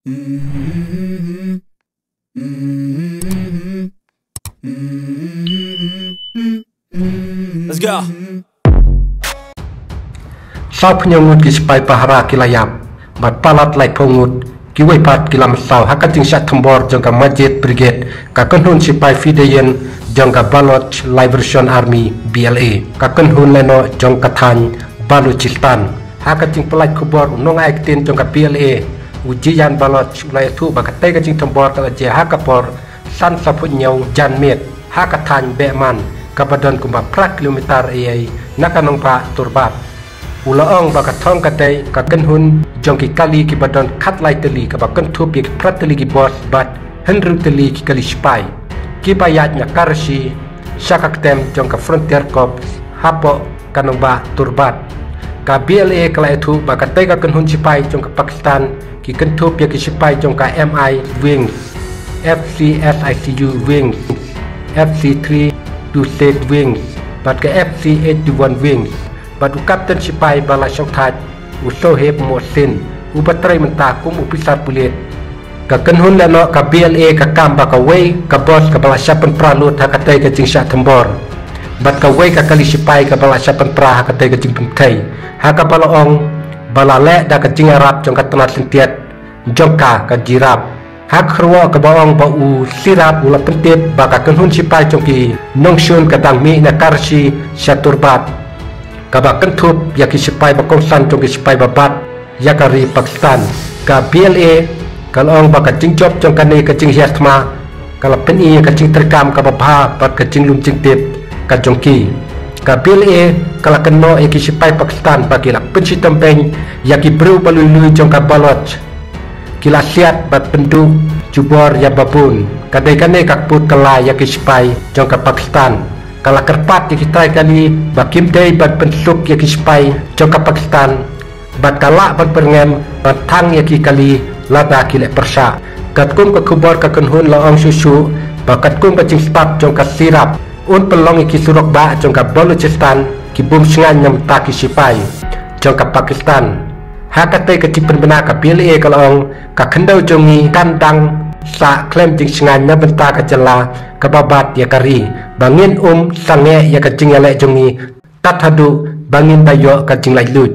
Let's go. Sau penyungut ki sepai pahara kilayam, mat palat lai pongut, ki wepat kilam sau hakat jing syat thambor jangka masjid brigade, kakenhun sepai fidayen jangka Baloch Liberation Army BLA, kakenhun leno jangka Than Balochistan, hakat jing pelaj kubor unong aiktin jangka BLA, ujian Baloch ulai tu bakatai ka jing thambor ka je hakapor san saput nyau jan met, hakat Than Beman, kapadon kumba prak kilometer ai nakanong pa turbat. Ulaong bakatong katay kakenhun jongki kali ki badon kat lai teli ka bakan thup ki prat teli ki bos bat henru teli ki kali spai ki bayat nya karshi syakak tem jong ka frontier kop hapo kanong ba turbat ka BLA kala itu bakatay kakenhun sipai jong ka Pakistan ki kentup ya ki sipai jong ka MI wings FCSICU wings FC3 to state wings bat ka FC81 wings batu kapten sipai bala syokhat usoheb mosin upatrai mentakum upisar pulit ka kenhun lano ka BLA ka kamba ka wei ka bos ka bala syapan pralut hakatai ka jing syak thambor bat ka wei ka kali sipai ka bala syapan pra hakatai ka jing pumtai haka bala ong bala le da ka jing arab jong ka tanat sentiat jongka ka jirab hak khruwa ka baong ba u sirap ula pentit ba ka kenhun sipai jong ki nongshun ka dangmi na karshi syaturbat kabak kentup ya ki sipai bakongsan jong ki sipai babat ya kari Pakistan ka BLA kalong baka jing job jong kani ka jing hiasma kala peni ka jing terkam ka babha bat ka jing lum jing tip ka jong ki ka BLA kala keno ya ki sipai Pakistan bagi la pensi tempeng ya ki bru balulu jong ka Baloch kila siat bat penduk jubor ya babun kadai kane ka put kala ya ki sipai jong ka Pakistan kala kerpat yang kita kali bakim day bat pensuk yang kispai jangka Pakistan bat kala bat berngem bat tang yang kali lada kilek persa katkum ke kubor ke kenhun laong susu bakat kum bacing spat jangka sirap un pelong yang kisurok ba jangka Balochistan kibum sengan yang tak kisipai jangka Pakistan hakatai kecipen benak ke BLA kalong ke kendau jongi kandang sa klaim jing sengan benta ka jela ka babat ya kari bangin sange ya ka jing elek jongi tat hadu bangin bayo ka jing lai lut